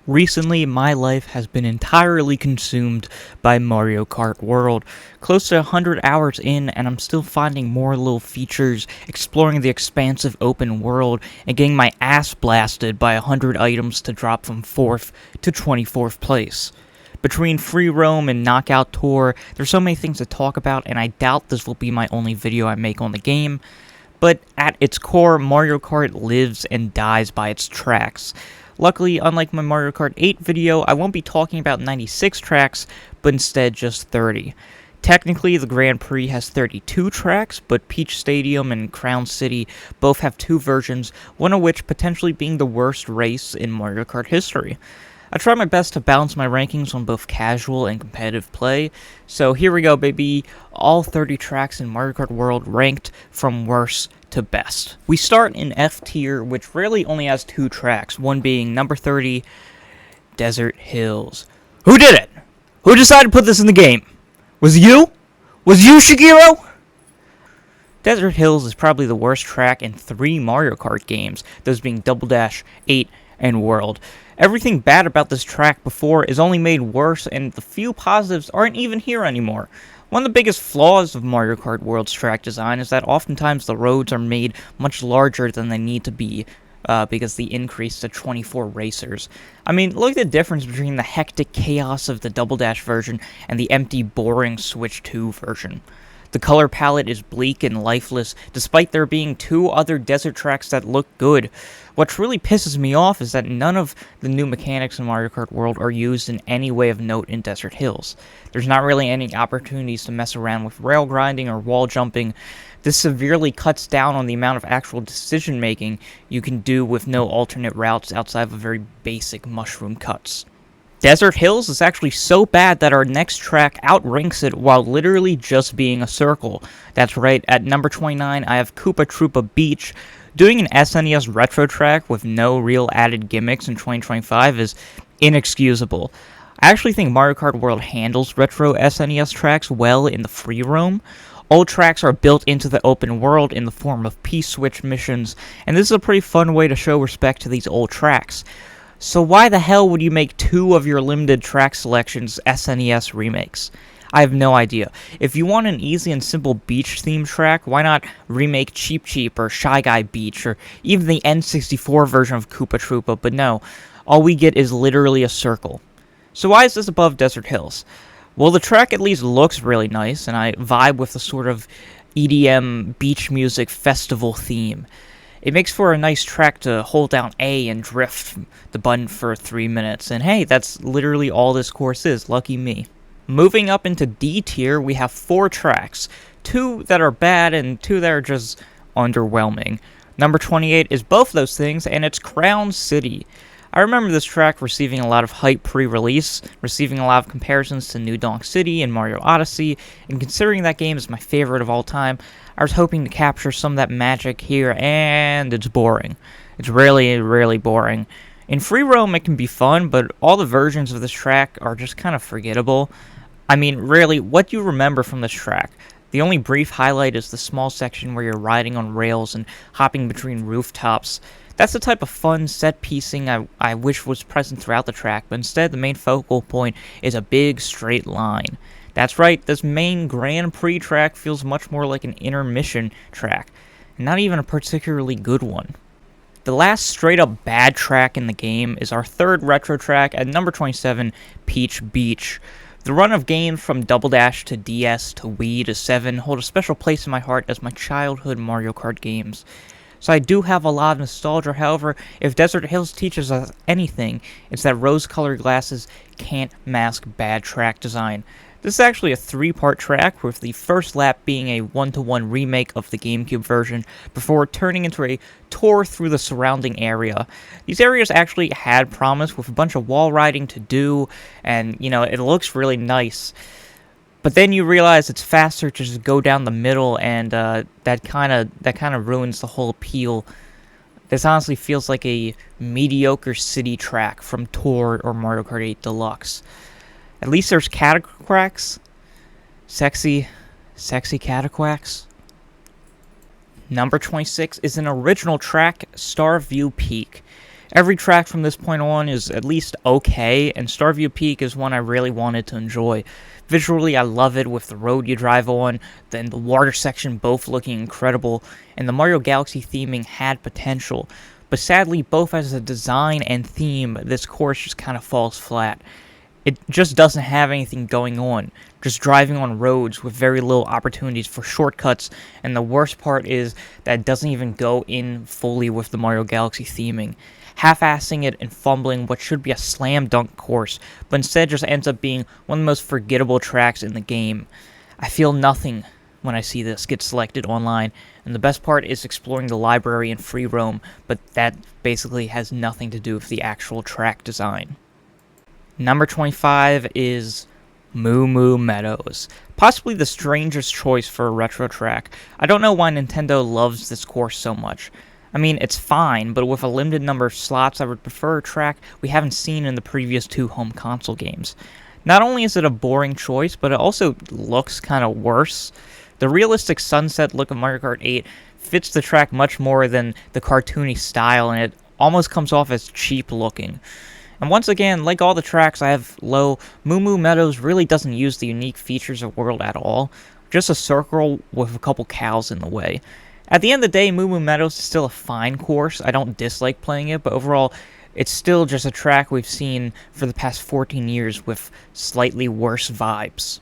Recently, my life has been entirely consumed by Mario Kart World. Close to 100 hours in, and I'm still finding more little features, exploring the expansive open world, and getting my ass blasted by 100 items to drop from 4th to 24th place. Between Free Roam and Knockout Tour, there's so many things to talk about, and I doubt this will be my only video I make on the game. But at its core, Mario Kart lives and dies by its tracks. Luckily, unlike my Mario Kart 8 video, I won't be talking about 96 tracks, but instead just 30. Technically, the Grand Prix has 32 tracks, but Peach Stadium and Crown City both have two versions, one of which potentially being the worst race in Mario Kart history. I try my best to balance my rankings on both casual and competitive play, so here we go, baby. All 30 tracks in Mario Kart World ranked from worst to best. We start in F tier, which really only has two tracks, one being number 30, Desert Hills. Who did it? Who decided to put this in the game? Was it you? Was you, Shigeru? Desert Hills is probably the worst track in 3 Mario Kart games, those being Double Dash, 8, and World. Everything bad about this track before is only made worse, and the few positives aren't even here anymore. One of the biggest flaws of Mario Kart World's track design is that oftentimes the roads are made much larger than they need to be, because the increase to 24 racers. I mean, look at the difference between the hectic chaos of the Double Dash version and the empty, boring Switch 2 version. The color palette is bleak and lifeless, despite there being 2 other desert tracks that look good. What really pisses me off is that none of the new mechanics in Mario Kart World are used in any way of note in Desert Hills. There's not really any opportunities to mess around with rail grinding or wall jumping. This severely cuts down on the amount of actual decision making you can do with no alternate routes outside of very basic mushroom cuts. Desert Hills is actually so bad that our next track outranks it while literally just being a circle. That's right, at number 29 I have Koopa Troopa Beach. Doing an SNES retro track with no real added gimmicks in 2025 is inexcusable. I actually think Mario Kart World handles retro SNES tracks well in the free roam. Old tracks are built into the open world in the form of P-Switch missions, and this is a pretty fun way to show respect to these old tracks. So why the hell would you make 2 of your limited track selections SNES remakes? I have no idea. If you want an easy and simple beach theme track, why not remake Cheep Cheep or Shy Guy Beach or even the N64 version of Koopa Troopa, but no, all we get is literally a circle. So why is this above Desert Hills? Well, the track at least looks really nice, and I vibe with the sort of EDM beach music festival theme. It makes for a nice track to hold down A and drift the button for 3 minutes, and hey, that's literally all this course is, lucky me. Moving up into D tier, we have 4 tracks, 2 that are bad and 2 that are just underwhelming. Number 28 is both those things, and it's Crown City. I remember this track receiving a lot of hype pre-release, receiving a lot of comparisons to New Donk City and Mario Odyssey, and considering that game is my favorite of all time, I was hoping to capture some of that magic here, and it's boring. It's really, really boring. In free roam, it can be fun, but all the versions of this track are just kind of forgettable. I mean, really, what do you remember from this track? The only brief highlight is the small section where you're riding on rails and hopping between rooftops. That's the type of fun set-piecing I wish was present throughout the track, but instead the main focal point is a big straight line. That's right, this main Grand Prix track feels much more like an intermission track, and not even a particularly good one. The last straight-up bad track in the game is our 3rd retro track at number 27, Peach Beach. The run of games from Double Dash to DS to Wii to 7 hold a special place in my heart as my childhood Mario Kart games. So I do have a lot of nostalgia. However, if Desert Hills teaches us anything, it's that rose-colored glasses can't mask bad track design. This is actually a 3-part track, with the first lap being a 1-to-1 remake of the GameCube version, before turning into a tour through the surrounding area. These areas actually had promise, with a bunch of wall riding to do, and, it looks really nice. But then you realize it's faster to just go down the middle, and that kind of ruins the whole appeal. This honestly feels like a mediocre city track from Tour or Mario Kart 8 Deluxe. At least there's Cataquacks. Sexy Cataquacks. Number 26 is an original track, Starview Peak. Every track from this point on is at least okay, and Starview Peak is one I really wanted to enjoy. Visually, I love it with the road you drive on, then the water section both looking incredible, and the Mario Galaxy theming had potential. But sadly, both as a design and theme, this course just kind of falls flat. It just doesn't have anything going on, just driving on roads with very little opportunities for shortcuts, and the worst part is that it doesn't even go in fully with the Mario Galaxy theming, half-assing it and fumbling what should be a slam dunk course, but instead just ends up being one of the most forgettable tracks in the game. I feel nothing when I see this get selected online, and the best part is exploring the library in free roam, but that basically has nothing to do with the actual track design. Number 25 is Moo Moo Meadows. Possibly the strangest choice for a retro track. I don't know why Nintendo loves this course so much. I mean, it's fine, but with a limited number of slots, I would prefer a track we haven't seen in the previous two home console games. Not only is it a boring choice, but it also looks kind of worse. The realistic sunset look of Mario Kart 8 fits the track much more than the cartoony style, and it almost comes off as cheap looking. And once again, like all the tracks I have low, Moo Moo Meadows really doesn't use the unique features of World at all, just a circle with a couple cows in the way. At the end of the day, Moo Moo Meadows is still a fine course. I don't dislike playing it, but overall, it's still just a track we've seen for the past 14 years with slightly worse vibes.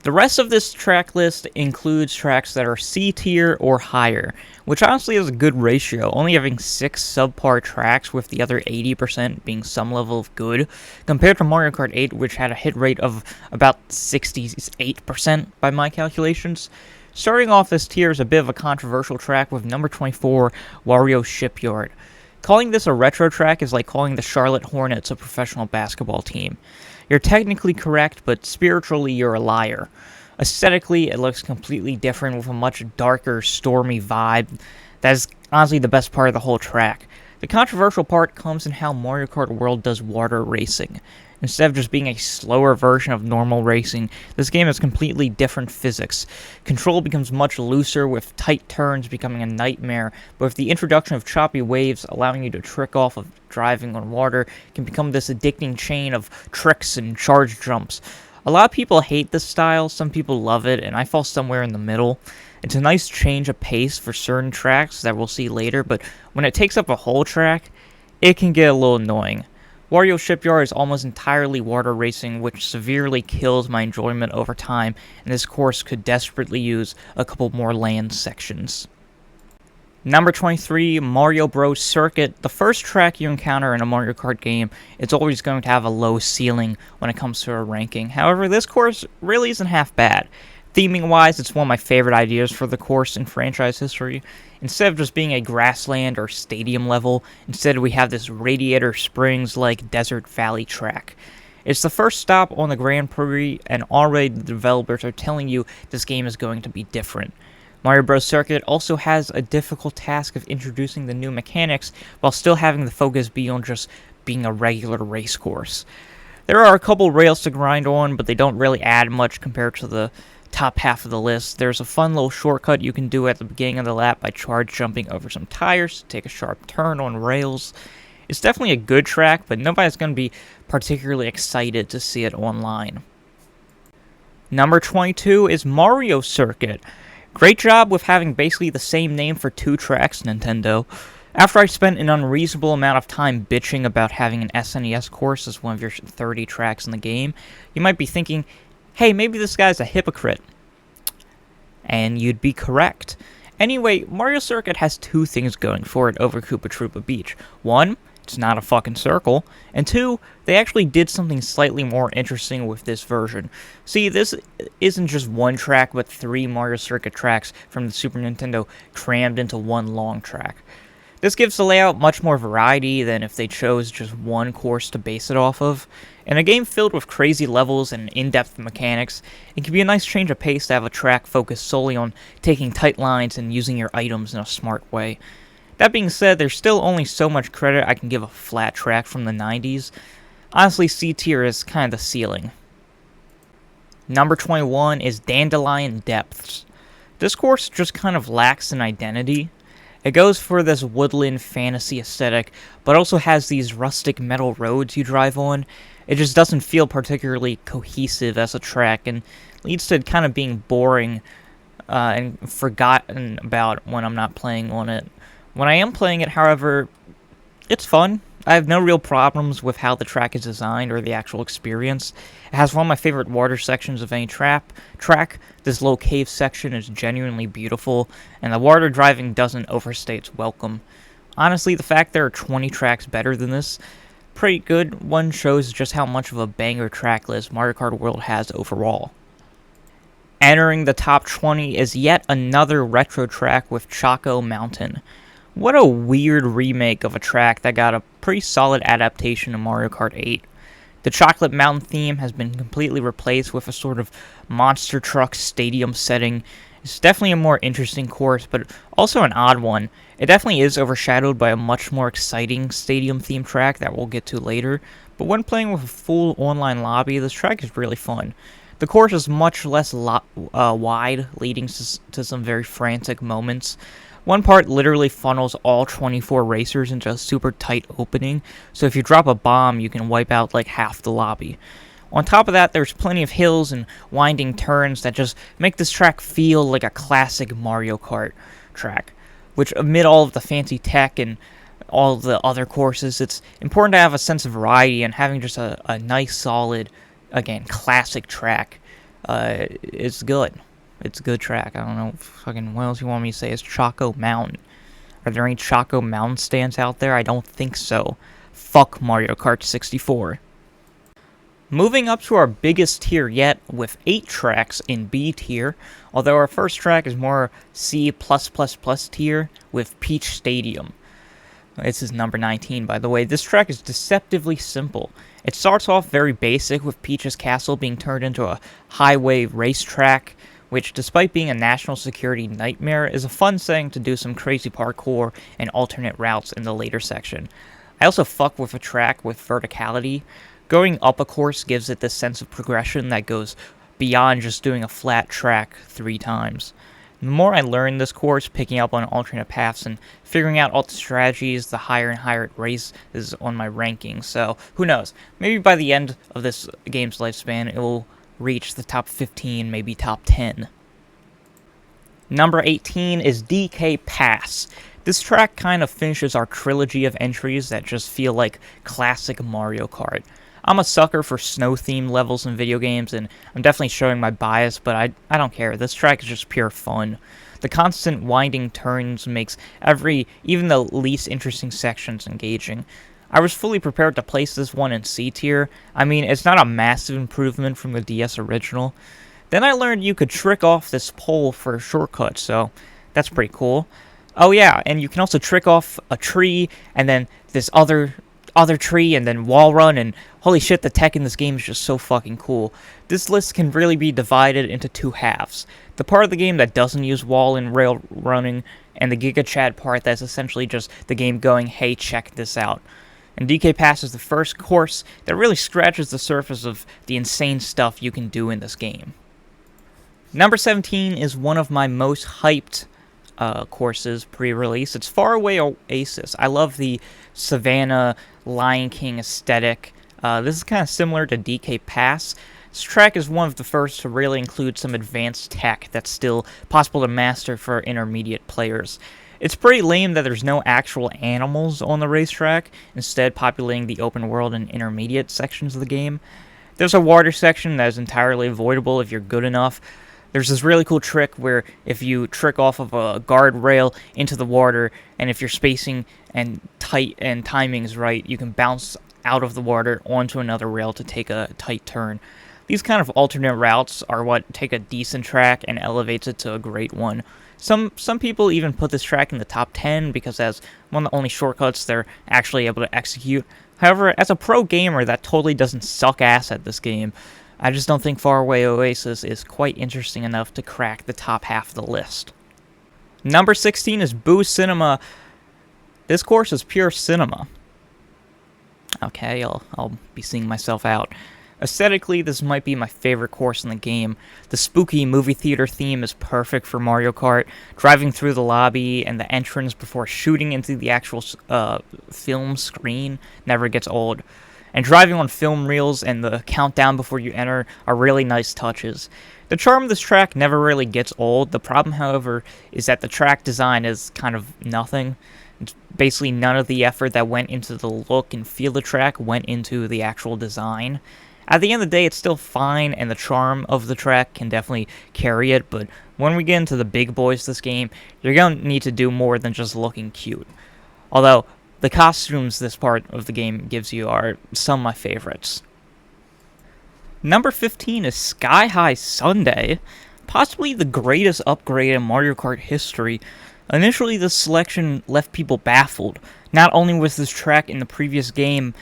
The rest of this track list includes tracks that are C tier or higher, which honestly is a good ratio, only having 6 subpar tracks with the other 80% being some level of good, compared to Mario Kart 8, which had a hit rate of about 68% by my calculations. Starting off this tier is a bit of a controversial track with number 24, Wario Shipyard. Calling this a retro track is like calling the Charlotte Hornets a professional basketball team. You're technically correct, but spiritually you're a liar. Aesthetically, it looks completely different with a much darker, stormy vibe. That is honestly the best part of the whole track. The controversial part comes in how Mario Kart World does water racing. Instead of just being a slower version of normal racing, this game has completely different physics. Control becomes much looser, with tight turns becoming a nightmare, but with the introduction of choppy waves allowing you to trick off of driving on water, it can become this addicting chain of tricks and charge jumps. A lot of people hate this style, some people love it, and I fall somewhere in the middle. It's a nice change of pace for certain tracks that we'll see later, but when it takes up a whole track, it can get a little annoying. Wario Shipyard is almost entirely water racing, which severely kills my enjoyment over time, and this course could desperately use a couple more land sections. Number 23, Mario Bros. Circuit. The first track you encounter in a Mario Kart game, it's always going to have a low ceiling when it comes to a ranking. However, this course really isn't half bad. Theming-wise, it's one of my favorite ideas for the course in franchise history. Instead of just being a grassland or stadium level, instead we have this Radiator Springs-like Desert Valley track. It's the first stop on the Grand Prix, and already the developers are telling you this game is going to be different. Mario Bros. Circuit also has a difficult task of introducing the new mechanics while still having the focus be on just being a regular race course. There are a couple rails to grind on, but they don't really add much compared to the top half of the list. There's a fun little shortcut you can do at the beginning of the lap by charge jumping over some tires to take a sharp turn on rails. It's definitely a good track, but nobody's going to be particularly excited to see it online. Number 22 is Mario Circuit. Great job with having basically the same name for two tracks, Nintendo. After I spent an unreasonable amount of time bitching about having an SNES course as one of your 30 tracks in the game, you might be thinking, hey, maybe this guy's a hypocrite. And you'd be correct. Anyway, Mario Circuit has two things going for it over Koopa Troopa Beach. One, it's not a fucking circle. And two, they actually did something slightly more interesting with this version. See, this isn't just one track, but 3 Mario Circuit tracks from the Super Nintendo crammed into one long track. This gives the layout much more variety than if they chose just one course to base it off of. In a game filled with crazy levels and in-depth mechanics, it can be a nice change of pace to have a track focused solely on taking tight lines and using your items in a smart way. That being said, there's still only so much credit I can give a flat track from the 90s. Honestly, C tier is kind of the ceiling. Number 21 is Dandelion Depths. This course just kind of lacks an identity. It goes for this woodland fantasy aesthetic, but also has these rustic metal roads you drive on. It just doesn't feel particularly cohesive as a track and leads to kind of being boring and forgotten about when I'm not playing on it. When I am playing it, however, it's fun. I have no real problems with how the track is designed or the actual experience. It has one of my favorite water sections of any track. This low cave section is genuinely beautiful, and the water driving doesn't overstay its welcome. Honestly, the fact there are 20 tracks better than this, pretty good. One shows just how much of a banger track list Mario Kart World has overall. Entering the top 20 is yet another retro track with Choco Mountain. What a weird remake of a track that got a pretty solid adaptation of Mario Kart 8. The Chocolate Mountain theme has been completely replaced with a sort of monster truck stadium setting. It's definitely a more interesting course, but also an odd one. It definitely is overshadowed by a much more exciting stadium theme track that we'll get to later, but when playing with a full online lobby, this track is really fun. The course is much less wide, leading to some very frantic moments. One part literally funnels all 24 racers into a super tight opening, so if you drop a bomb, you can wipe out like half the lobby. On top of that, there's plenty of hills and winding turns that just make this track feel like a classic Mario Kart track, which amid all of the fancy tech and all the other courses, it's important to have a sense of variety, and having just a nice, solid, again, classic track is good. It's a good track. I don't know fucking what else you want me to say. It's Choco Mountain. Are there any Choco Mountain stands out there? I don't think so. Fuck Mario Kart 64. Moving up to our biggest tier yet, with 8 tracks in B tier, although our first track is more C++ tier, with Peach Stadium. This is number 19, by the way. This track is deceptively simple. It starts off very basic, with Peach's castle being turned into a highway racetrack, which, despite being a national security nightmare, is a fun setting to do some crazy parkour and alternate routes in the later section. I also fuck with a track with verticality. Going up a course gives it this sense of progression that goes beyond just doing a flat track 3 times. The more I learn this course, picking up on alternate paths and figuring out all the strategies, the higher and higher it raises on my rankings. So, who knows? Maybe by the end of this game's lifespan, it will reach the top 15, maybe top 10. Number 18 is DK Pass. This track kind of finishes our trilogy of entries that just feel like classic Mario Kart. I'm a sucker for snow-themed levels in video games, and I'm definitely showing my bias, but I don't care. This track is just pure fun. The constant winding turns makes even the least interesting sections engaging. I was fully prepared to place this one in C tier. I mean, it's not a massive improvement from the DS original. Then I learned you could trick off this pole for a shortcut, so that's pretty cool. Oh yeah, and you can also trick off a tree, and then this other tree, and then wall run, and holy shit, the tech in this game is just so fucking cool. This list can really be divided into 2 halves. The part of the game that doesn't use wall and rail running, and the Giga Chad part that's essentially just the game going, hey, check this out. And DK Pass is the first course that really scratches the surface of the insane stuff you can do in this game. Number 17 is one of my most hyped courses pre-release. It's Faraway Oasis. I love the Savannah Lion King aesthetic. This is kind of similar to DK Pass. This track is one of the first to really include some advanced tech that's still possible to master for intermediate players. It's pretty lame that there's no actual animals on the racetrack, instead populating the open world and intermediate sections of the game. There's a water section that is entirely avoidable if you're good enough. There's this really cool trick where if you trick off of a guardrail into the water, and if your spacing and timing is right, you can bounce out of the water onto another rail to take a tight turn. These kind of alternate routes are what take a decent track and elevates it to a great one. Some people even put this track in the top 10 because as one of the only shortcuts they're actually able to execute. However, as a pro gamer that totally doesn't suck ass at this game, I just don't think Faraway Oasis is quite interesting enough to crack the top half of the list. Number 16 is Boo Cinema. This course is pure cinema. Okay, I'll be seeing myself out. Aesthetically, this might be my favorite course in the game. The spooky movie theater theme is perfect for Mario Kart. Driving through the lobby and the entrance before shooting into the actual film screen never gets old. And driving on film reels and the countdown before you enter are really nice touches. The charm of this track never really gets old. The problem, however, is that the track design is kind of nothing. It's basically none of the effort that went into the look and feel of the track went into the actual design. At the end of the day, it's still fine, and the charm of the track can definitely carry it, but when we get into the big boys of this game, you're going to need to do more than just looking cute. Although, the costumes this part of the game gives you are some of my favorites. Number 15 is Sky High Sundae, possibly the greatest upgrade in Mario Kart history. Initially, this selection left people baffled. Not only was this track in the previous game,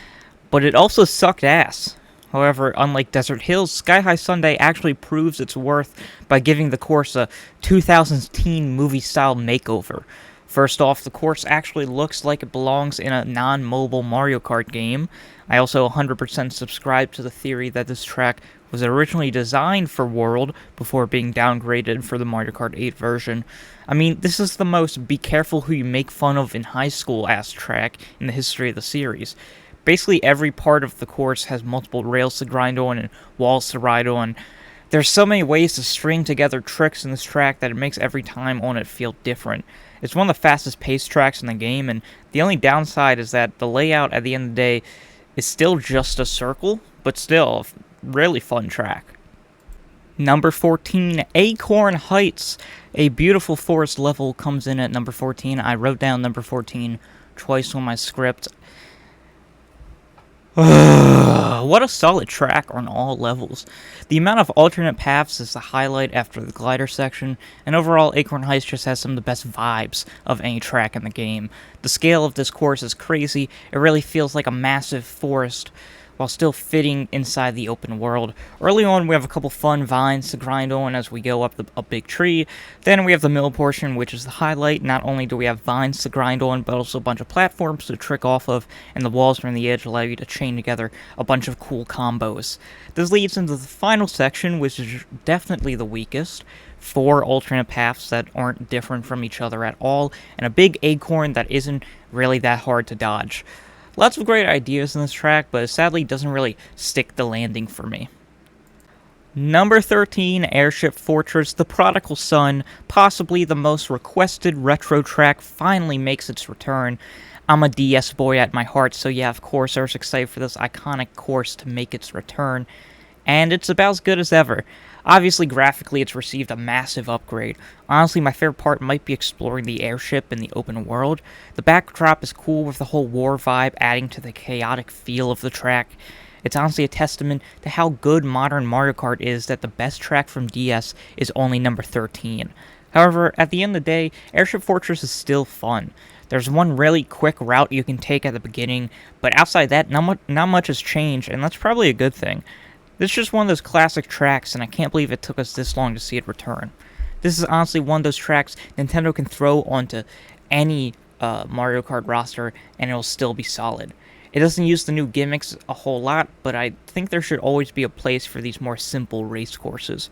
but it also sucked ass. However, unlike Desert Hills, Sky High Sundae actually proves its worth by giving the course a 2000s teen movie-style makeover. First off, the course actually looks like it belongs in a non-mobile Mario Kart game. I also 100% subscribe to the theory that this track was originally designed for World before being downgraded for the Mario Kart 8 version. I mean, this is the most be careful who you make fun of in high school ass track in the history of the series. Basically every part of the course has multiple rails to grind on and walls to ride on. There's so many ways to string together tricks in this track that it makes every time on it feel different. It's one of the fastest paced tracks in the game, and the only downside is that the layout at the end of the day is still just a circle, but still a really fun track. Number 14, Acorn Heights. A beautiful forest level comes in at number 14. I wrote down number 14 twice on my script. What a solid track on all levels. The amount of alternate paths is the highlight after the glider section, and overall Acorn Heights just has some of the best vibes of any track in the game. The scale of this course is crazy. It really feels like a massive forest while still fitting inside the open world. Early on, we have a couple fun vines to grind on as we go up a big tree. Then we have the middle portion, which is the highlight. Not only do we have vines to grind on, but also a bunch of platforms to trick off of, and the walls from the edge allow you to chain together a bunch of cool combos. This leads into the final section, which is definitely the weakest. 4 alternate paths that aren't different from each other at all, and a big acorn that isn't really that hard to dodge. Lots of great ideas in this track, but it sadly doesn't really stick the landing for me. Number 13, Airship Fortress, The Prodigal Son, possibly the most requested retro track, finally makes its return. I'm a DS boy at my heart, so yeah, of course I was excited for this iconic course to make its return, and it's about as good as ever. Obviously, graphically, it's received a massive upgrade. Honestly, my favorite part might be exploring the airship in the open world. The backdrop is cool with the whole war vibe adding to the chaotic feel of the track. It's honestly a testament to how good modern Mario Kart is that the best track from DS is only number 13. However, at the end of the day, Airship Fortress is still fun. There's one really quick route you can take at the beginning, but outside that, not much has changed, and that's probably a good thing. This is just one of those classic tracks, and I can't believe it took us this long to see it return. This is honestly one of those tracks Nintendo can throw onto any Mario Kart roster, and it'll still be solid. It doesn't use the new gimmicks a whole lot, but I think there should always be a place for these more simple race courses.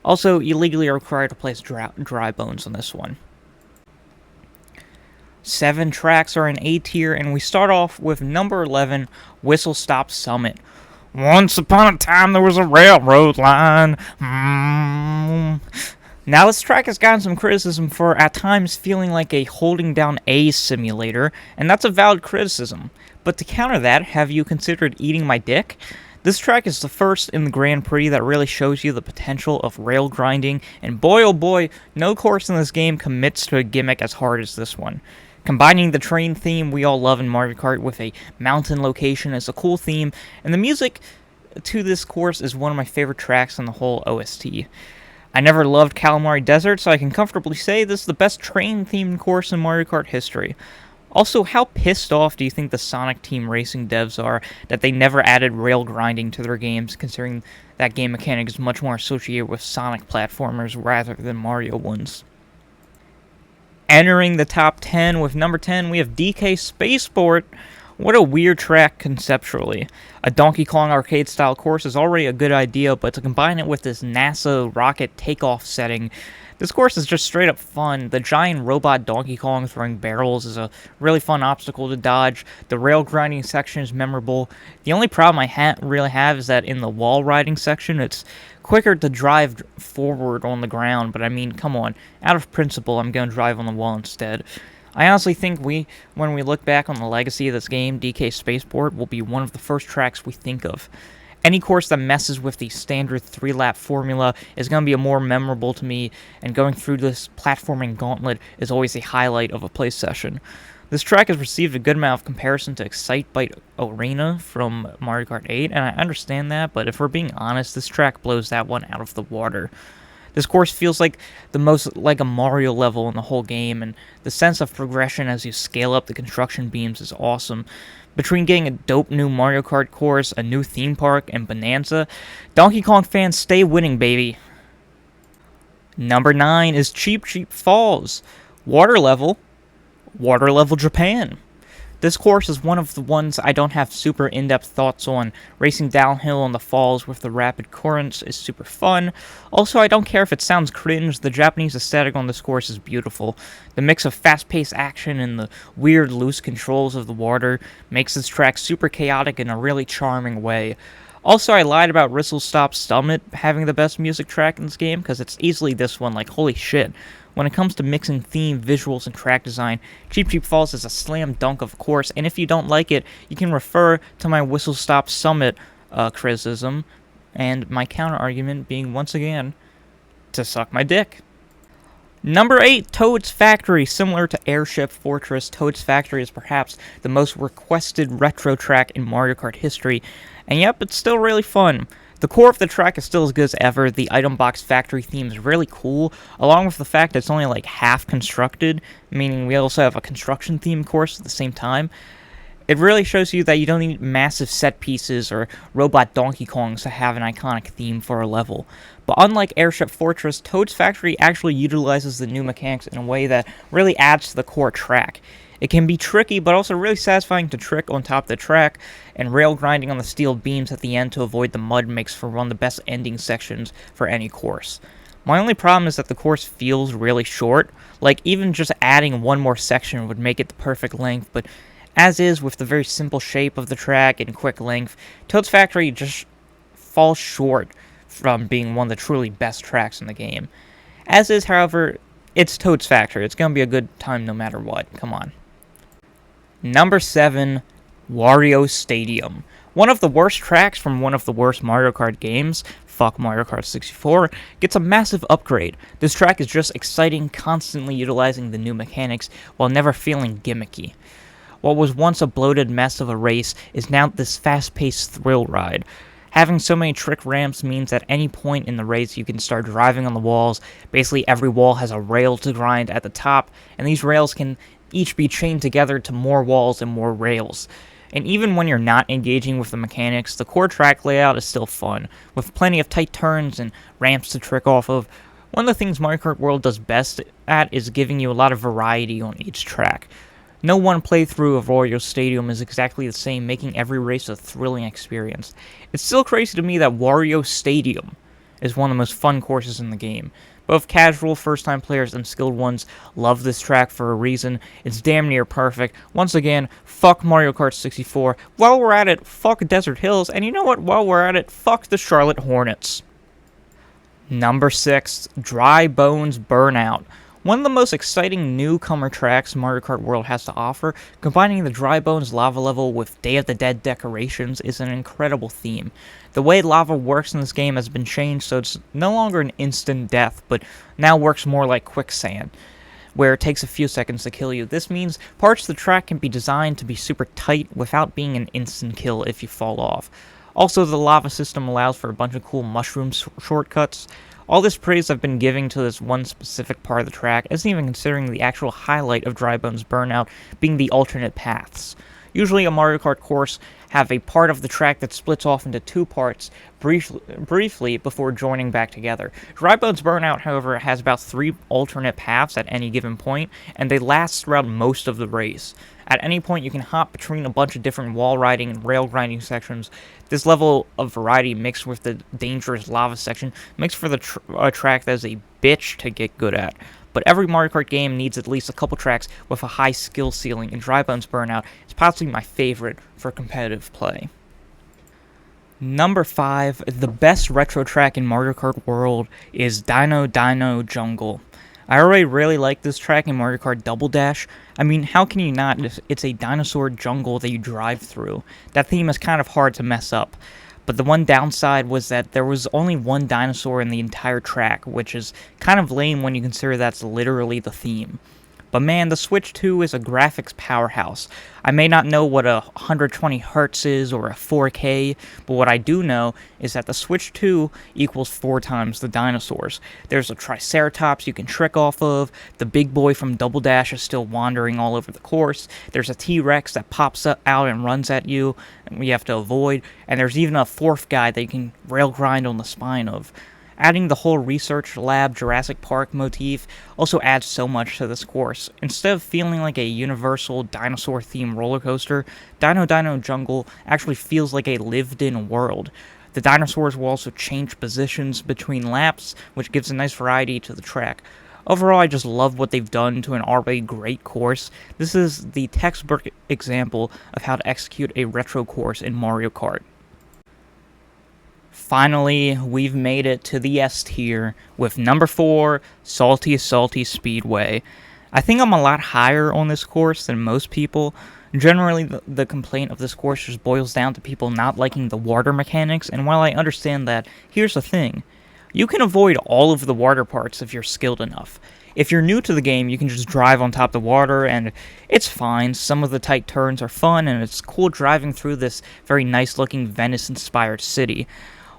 Also, you legally are required to place dry bones on this one. 7 tracks are in A tier, and we start off with number 11, Whistle Stop Summit. Once upon a time there was a railroad line. Now this track has gotten some criticism for at times feeling like a holding down A simulator, and that's a valid criticism. But to counter that, have you considered eating my dick? This track is the first in the Grand Prix that really shows you the potential of rail grinding, and boy oh boy, no course in this game commits to a gimmick as hard as this one. Combining the train theme we all love in Mario Kart with a mountain location is a cool theme, and the music to this course is one of my favorite tracks on the whole OST. I never loved Calamari Desert, so I can comfortably say this is the best train-themed course in Mario Kart history. Also, how pissed off do you think the Sonic Team Racing devs are that they never added rail grinding to their games, considering that game mechanic is much more associated with Sonic platformers rather than Mario ones? Entering the top 10 with number 10, we have DK Spaceport. What a weird track conceptually. A Donkey Kong arcade style course is already a good idea, but to combine it with this NASA rocket takeoff setting, this course is just straight up fun. The giant robot Donkey Kong throwing barrels is a really fun obstacle to dodge. The rail grinding section is memorable. The only problem I really have is that in the wall riding section, it's quicker to drive forward on the ground, but I mean, come on. Out of principle, I'm going to drive on the wall instead. I honestly think when we look back on the legacy of this game, DK Spaceport will be one of the first tracks we think of. Any course that messes with the standard 3-lap formula is going to be more memorable to me, and going through this platforming gauntlet is always a highlight of a play session. This track has received a good amount of comparison to Excitebike Arena from Mario Kart 8, and I understand that, but if we're being honest, this track blows that one out of the water. This course feels like the most like a Mario level in the whole game, and the sense of progression as you scale up the construction beams is awesome. Between getting a dope new Mario Kart course, a new theme park, and Bonanza, Donkey Kong fans stay winning, baby. Number 9 is Cheap Cheap Falls. Water level Japan. This course is one of the ones I don't have super in-depth thoughts on. Racing downhill on the falls with the rapid currents is super fun. Also, I don't care if it sounds cringe, the Japanese aesthetic on this course is beautiful. The mix of fast-paced action and the weird loose controls of the water makes this track super chaotic in a really charming way. Also, I lied about Whistle Stop Summit having the best music track in this game, because it's easily this one, like, holy shit. When it comes to mixing theme, visuals, and track design, Cheap Cheap Falls is a slam dunk of course, and if you don't like it, you can refer to my Whistle Stop Summit criticism, and my counter-argument being, once again, to suck my dick. Number 8, Toad's Factory. Similar to Airship Fortress, Toad's Factory is perhaps the most requested retro track in Mario Kart history, and yep, it's still really fun. The core of the track is still as good as ever. The item box factory theme is really cool, along with the fact that it's only like half constructed, meaning we also have a construction theme course at the same time. It really shows you that you don't need massive set pieces or robot Donkey Kongs to have an iconic theme for a level. But unlike Airship Fortress, Toad's Factory actually utilizes the new mechanics in a way that really adds to the core track. It can be tricky, but also really satisfying to trick on top of the track, and rail grinding on the steel beams at the end to avoid the mud makes for one of the best ending sections for any course. My only problem is that the course feels really short. Like, even just adding one more section would make it the perfect length, but as is with the very simple shape of the track and quick length, Toad's Factory just falls short from being one of the truly best tracks in the game. As is, however, it's Toad's Factory. It's going to be a good time no matter what. Come on. Number 7, Wario Stadium. One of the worst tracks from one of the worst Mario Kart games, fuck Mario Kart 64, gets a massive upgrade. This track is just exciting, constantly utilizing the new mechanics while never feeling gimmicky. What was once a bloated mess of a race is now this fast-paced thrill ride. Having so many trick ramps means at any point in the race you can start driving on the walls. Basically every wall has a rail to grind at the top, and these rails can each be chained together to more walls and more rails. And even when you're not engaging with the mechanics, the core track layout is still fun, with plenty of tight turns and ramps to trick off of. One of the things Mario Kart World does best at is giving you a lot of variety on each track. No one playthrough of Wario Stadium is exactly the same, making every race a thrilling experience. It's still crazy to me that Wario Stadium is one of the most fun courses in the game. Both casual, first-time players and skilled ones love this track for a reason. It's damn near perfect. Once again, fuck Mario Kart 64. While we're at it, fuck Desert Hills. And you know what? While we're at it, fuck the Charlotte Hornets. Number 6, Dry Bones Burnout. One of the most exciting newcomer tracks Mario Kart World has to offer, combining the Dry Bones lava level with Day of the Dead decorations is an incredible theme. The way lava works in this game has been changed so it's no longer an instant death, but now works more like quicksand, where it takes a few seconds to kill you. This means parts of the track can be designed to be super tight without being an instant kill if you fall off. Also, the lava system allows for a bunch of cool mushroom shortcuts. All this praise I've been giving to this one specific part of the track isn't even considering the actual highlight of Dry Bones Burnout being the alternate paths. Usually a Mario Kart course have a part of the track that splits off into two parts briefly before joining back together. Dry Bones Burnout, however, has about 3 alternate paths at any given point, and they last throughout most of the race. At any point, you can hop between a bunch of different wall riding and rail grinding sections. This level of variety mixed with the dangerous lava section makes for the track that is a bitch to get good at. But every Mario Kart game needs at least a couple tracks with a high skill ceiling, and Dry Bones Burnout is possibly my favorite for competitive play. Number 5, the best retro track in Mario Kart World is Dino Dino Jungle. I already really like this track in Mario Kart Double Dash. I mean, how can you not? It's a dinosaur jungle that you drive through. That theme is kind of hard to mess up. But the one downside was that there was only one dinosaur in the entire track, which is kind of lame when you consider that's literally the theme. But man, the Switch 2 is a graphics powerhouse. I may not know what a 120 Hz is or a 4K, but what I do know is that the Switch 2 equals 4 times the dinosaurs. There's a Triceratops you can trick off of, the big boy from Double Dash is still wandering all over the course, there's a T-Rex that pops out and runs at you, and you have to avoid, and there's even a 4th guy that you can rail grind on the spine of. Adding the whole research lab Jurassic Park motif also adds so much to this course. Instead of feeling like a universal dinosaur-themed roller coaster, Dino Dino Jungle actually feels like a lived-in world. The dinosaurs will also change positions between laps, which gives a nice variety to the track. Overall, I just love what they've done to an already great course. This is the textbook example of how to execute a retro course in Mario Kart. Finally, we've made it to the S tier with number 4, Salty Salty Speedway. I think I'm a lot higher on this course than most people. Generally, the complaint of this course just boils down to people not liking the water mechanics, and while I understand that, here's the thing. You can avoid all of the water parts if you're skilled enough. If you're new to the game, you can just drive on top of the water, and it's fine. Some of the tight turns are fun, and it's cool driving through this very nice-looking Venice-inspired city.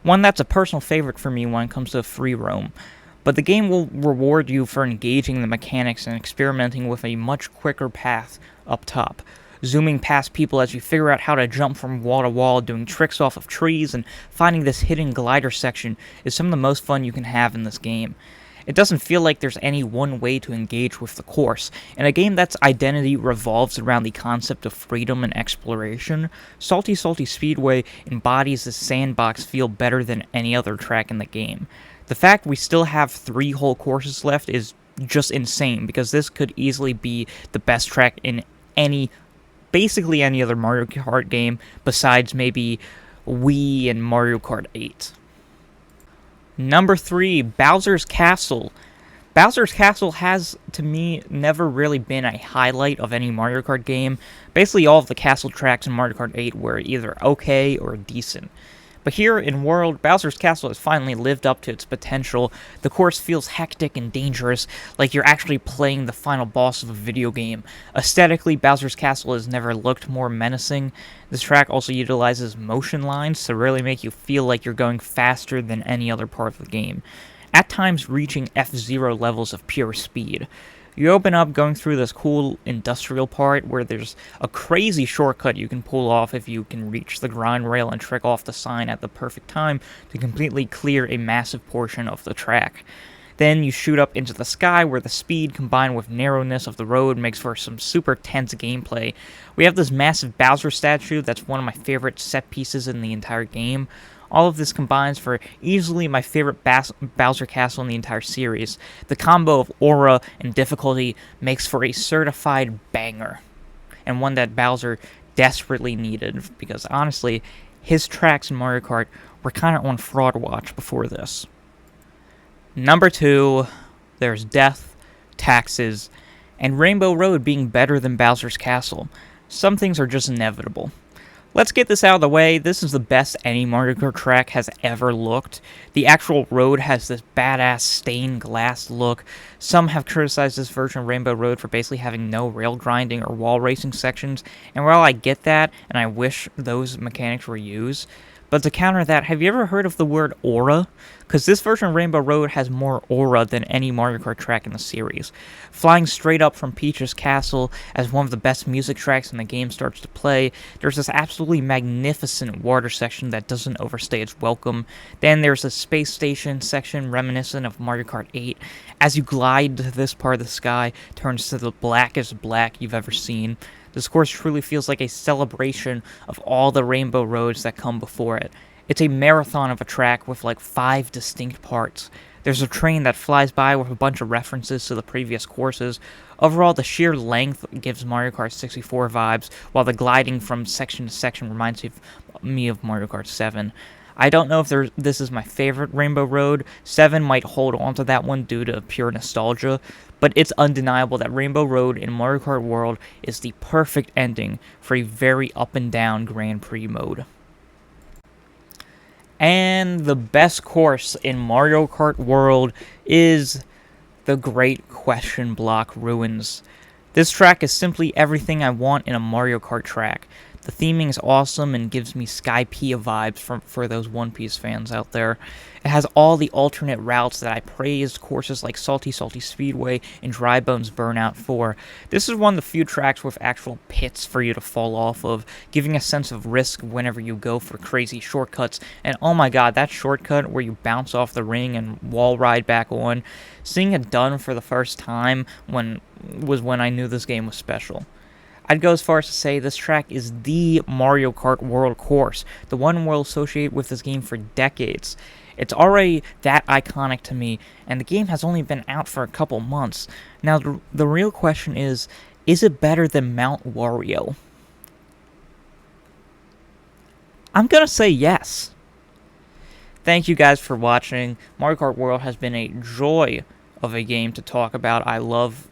One that's a personal favorite for me when it comes to free roam. But the game will reward you for engaging the mechanics and experimenting with a much quicker path up top. Zooming past people as you figure out how to jump from wall to wall, doing tricks off of trees, and finding this hidden glider section is some of the most fun you can have in this game. It doesn't feel like there's any one way to engage with the course. In a game that's identity revolves around the concept of freedom and exploration, Salty Salty Speedway embodies this sandbox feel better than any other track in the game. The fact we still have 3 whole courses left is just insane, because this could easily be the best track in basically any other Mario Kart game besides maybe Wii and Mario Kart 8. Number 3, Bowser's Castle. Bowser's Castle has, to me, never really been a highlight of any Mario Kart game. Basically, all of the castle tracks in Mario Kart 8 were either okay or decent. But here in World, Bowser's Castle has finally lived up to its potential. The course feels hectic and dangerous, like you're actually playing the final boss of a video game. Aesthetically, Bowser's Castle has never looked more menacing. This track also utilizes motion lines to really make you feel like you're going faster than any other part of the game, at times reaching F-Zero levels of pure speed. You open up going through this cool industrial part where there's a crazy shortcut you can pull off if you can reach the grind rail and trick off the sign at the perfect time to completely clear a massive portion of the track. Then you shoot up into the sky where the speed combined with narrowness of the road makes for some super tense gameplay. We have this massive Bowser statue that's one of my favorite set pieces in the entire game. All of this combines for easily my favorite Bowser Castle in the entire series. The combo of aura and difficulty makes for a certified banger, and one that Bowser desperately needed, because honestly, his tracks in Mario Kart were kind of on fraud watch before this. Number 2, there's Death, Taxes, and Rainbow Road being better than Bowser's Castle. Some things are just inevitable. Let's get this out of the way. This is the best any Mario Kart track has ever looked. The actual road has this badass stained glass look. Some have criticized this version of Rainbow Road for basically having no rail grinding or wall racing sections, and while I get that, and I wish those mechanics were used, but to counter that, have you ever heard of the word aura? Because this version of Rainbow Road has more aura than any Mario Kart track in the series. Flying straight up from Peach's Castle as one of the best music tracks when the game starts to play, there's this absolutely magnificent water section that doesn't overstay its welcome. Then there's a space station section reminiscent of Mario Kart 8. As you glide to this part of the sky, turns to the blackest black you've ever seen. This course truly feels like a celebration of all the rainbow roads that come before it. It's a marathon of a track with like 5 distinct parts. There's a train that flies by with a bunch of references to the previous courses. Overall, the sheer length gives Mario Kart 64 vibes, while the gliding from section to section reminds me of Mario Kart 7. I don't know if this is my favorite Rainbow Road. 7 might hold on to that one due to pure nostalgia, but it's undeniable that Rainbow Road in Mario Kart World is the perfect ending for a very up and down Grand Prix mode. And the best course in Mario Kart World is the Great Question Block Ruins. This track is simply everything I want in a Mario Kart track. The theming is awesome and gives me Skypiea vibes for those One Piece fans out there. It has all the alternate routes that I praised courses like Salty Speedway and Dry Bones Burnout for. This is one of the few tracks with actual pits for you to fall off of, giving a sense of risk whenever you go for crazy shortcuts. And oh my god, that shortcut where you bounce off the ring and wall ride back on, seeing it done for the first time was when I knew this game was special. I'd go as far as to say this track is the Mario Kart World course, the one we'll associate with this game for decades. It's already that iconic to me, and the game has only been out for a couple months. Now, the real question is it better than Mount Wario? I'm gonna say yes. Thank you guys for watching. Mario Kart World has been a joy of a game to talk about. I love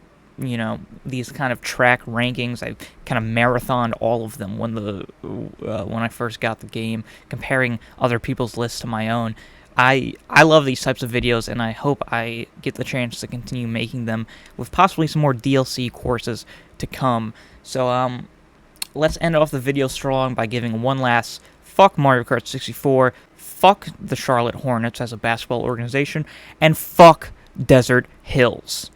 these kind of track rankings. I kind of marathoned all of them when I first got the game, comparing other people's lists to my own. I love these types of videos, and I hope I get the chance to continue making them with possibly some more DLC courses to come. So let's end off the video strong by giving one last fuck Mario Kart 64, fuck the Charlotte Hornets as a basketball organization, and fuck Desert Hills.